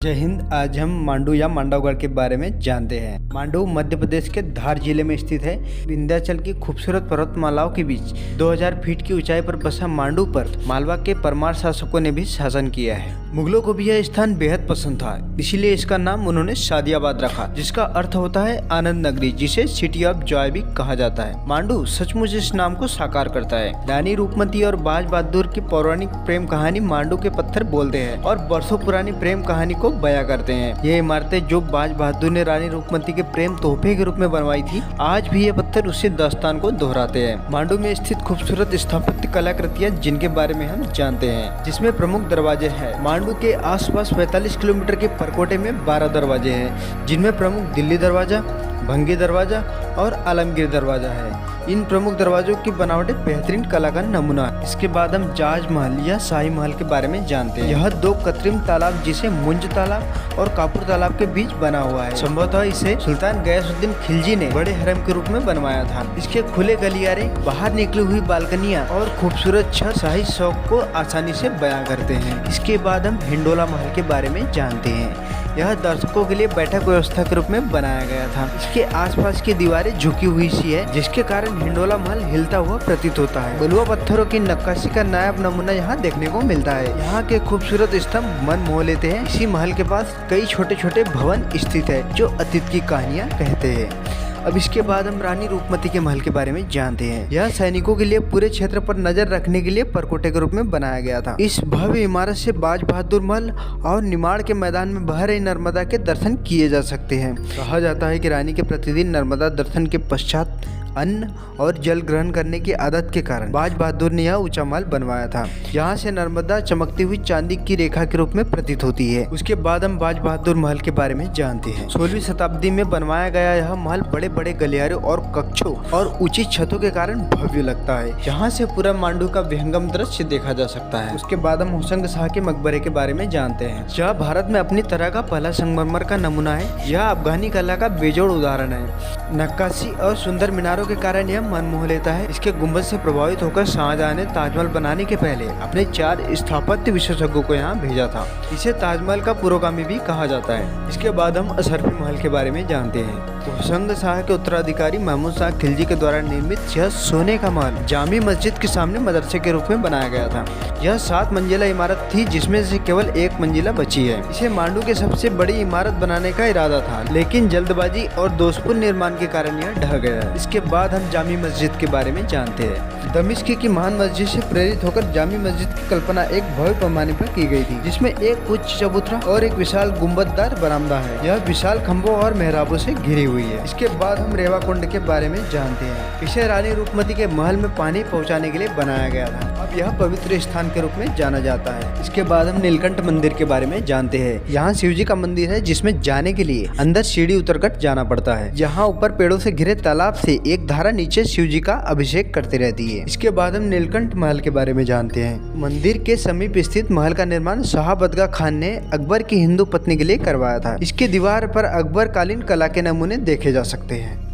जय हिंद। आज हम मांडू या मांडवगढ़ के बारे में जानते हैं। मांडू मध्य प्रदेश के धार जिले में स्थित है। विंध्याचल की खूबसूरत पर्वतमालाओं के बीच 2000 फीट की ऊंचाई पर बसा मांडू पर मालवा के परमार शासकों ने भी शासन किया है। मुगलों को भी यह स्थान बेहद पसंद था, इसीलिए इसका नाम उन्होंने शादियाबाद रखा, जिसका अर्थ होता है आनंद नगरी, जिसे सिटी ऑफ जॉय भी कहा जाता है। मांडू सचमुच इस नाम को साकार करता है। रानी रूपमती और बाज बहादुर की पौराणिक प्रेम कहानी मांडू के पत्थर बोलते हैं और बरसों पुरानी प्रेम कहानी को बयां करते हैं। ये इमारतें जो बाज बहादुर ने रानी रूपमती के प्रेम तोहफे के रूप में बनवाई थी, आज भी ये पत्थर उसी दास्तान को दोहराते हैं। मांडू में स्थित खूबसूरत स्थापत्य कलाकृतियां जिनके बारे में हम जानते हैं, जिसमें प्रमुख दरवाजे हैं। मांडू के आसपास 45 किलोमीटर के परकोटे में 12 दरवाजे हैं, जिनमें प्रमुख दिल्ली दरवाजा, भंगी दरवाजा और आलमगीर दरवाजा है। इन प्रमुख दरवाजों की बनावटें बेहतरीन कला का नमूना है। इसके बाद हम जाज महल या शाही महल के बारे में जानते हैं। यह 2 कृत्रिम तालाब, जिसे मुंज तालाब और कापुर तालाब के बीच बना हुआ है। संभवतः इसे सुल्तान गयासुद्दीन खिलजी ने बड़े हरम के रूप में बनवाया था। इसके खुले गलियारे, बाहर निकली हुई बालकनियां और खूबसूरत छत शाही शौक को आसानी से बयां करते हैं। इसके बाद हम हिंडोला महल के बारे में जानते हैं। यह दर्शकों के लिए बैठक व्यवस्था के रूप में बनाया गया था। इसके आसपास की दीवारें झुकी हुई सी है, जिसके कारण हिंडोला महल हिलता हुआ प्रतीत होता है। बलुआ पत्थरों की नक्काशी का नायाब नमूना यहाँ देखने को मिलता है। यहाँ के खूबसूरत स्तंभ मन मोह लेते हैं। इसी महल के पास कई छोटे छोटे भवन स्थित है, जो अतीत की कहानियाँ कहते हैं। अब इसके बाद हम रानी रूपमती के महल के बारे में जानते हैं। यह सैनिकों के लिए पूरे क्षेत्र पर नजर रखने के लिए परकोटे के रूप में बनाया गया था। इस भव्य इमारत से बाज बहादुर महल और निमाड़ के मैदान में बह रही नर्मदा के दर्शन किए जा सकते हैं। कहा जाता है कि रानी के प्रतिदिन नर्मदा दर्शन के पश्चात अन्न और जल ग्रहण करने की आदत के कारण बाज बहादुर ने यह ऊंचा महल बनवाया था। यहाँ से नर्मदा चमकती हुई चांदी की रेखा के रूप में प्रतीत होती है। उसके बाद हम बाज बहादुर महल के बारे में जानते हैं। 16वीं शताब्दी में बनवाया गया यह महल बड़े बड़े गलियारों और कक्षों और ऊंची छतों के कारण भव्य लगता है। यहाँ से पूरा मांडू का विहंगम दृश्य देखा जा सकता है। उसके बाद हम होशंग शाह के मकबरे के बारे में जानते हैं। यह भारत में अपनी तरह का पहला संगमरमर का नमूना है। यह अफगानी कला का बेजोड़ उदाहरण है। नक्काशी और सुंदर मीनारों के कारण यह मन मोह लेता है। इसके गुंबद से प्रभावित होकर शाहजहां ने ताजमहल बनाने के पहले अपने 4 स्थापत्य विशेषज्ञों को यहाँ भेजा था। इसे ताजमहल का पुरोगामी भी कहा जाता है। इसके बाद हम अशरफी महल के बारे में जानते हैं। होशंग शाह के उत्तराधिकारी महमूद शाह खिलजी के द्वारा निर्मित यह सोने का महल जामी मस्जिद के सामने मदरसे के रूप में बनाया गया था। यह 7 मंजिला इमारत थी, जिसमें से केवल 1 मंजिला बची है। इसे मांडू के सबसे बड़ी इमारत बनाने का इरादा था, लेकिन जल्दबाजी और दोषपूर्ण निर्माण के कारण यह ढह गया। इसके बाद हम जामी मस्जिद के बारे में जानते हैं। दमिश्क की महान मस्जिद से प्रेरित होकर जामी मस्जिद की कल्पना एक भव्य पैमाने पर की गई थी, जिसमें एक उच्च चबूतरा और एक विशाल गुंबददार बरामदा है। यह विशाल खंभों और मेहराबों से घिरी हुई है। इसके बाद हम रेवा कुंड के बारे में जानते हैं। इसे रानी रूपमती के महल में पानी पहुंचाने के लिए बनाया गया था। अब यह पवित्र स्थान के रूप में जाना जाता है। इसके बाद हम नीलकंठ मंदिर के बारे में जानते हैं। यहाँ शिव जी का मंदिर है, जिसमें जाने के लिए अंदर सीढ़ी उतरकर जाना पड़ता है। यहाँ ऊपर पेड़ों से घिरे तालाब से एक धारा नीचे शिव जी का अभिषेक करती रहती है। इसके बाद हम नीलकंठ महल के बारे में जानते हैं। मंदिर के समीप स्थित महल का निर्माण शाह बदगा खान ने अकबर की हिंदू पत्नी के लिए करवाया था। इसके दीवार पर अकबर कालीन कला के नमूने देखे जा सकते हैं।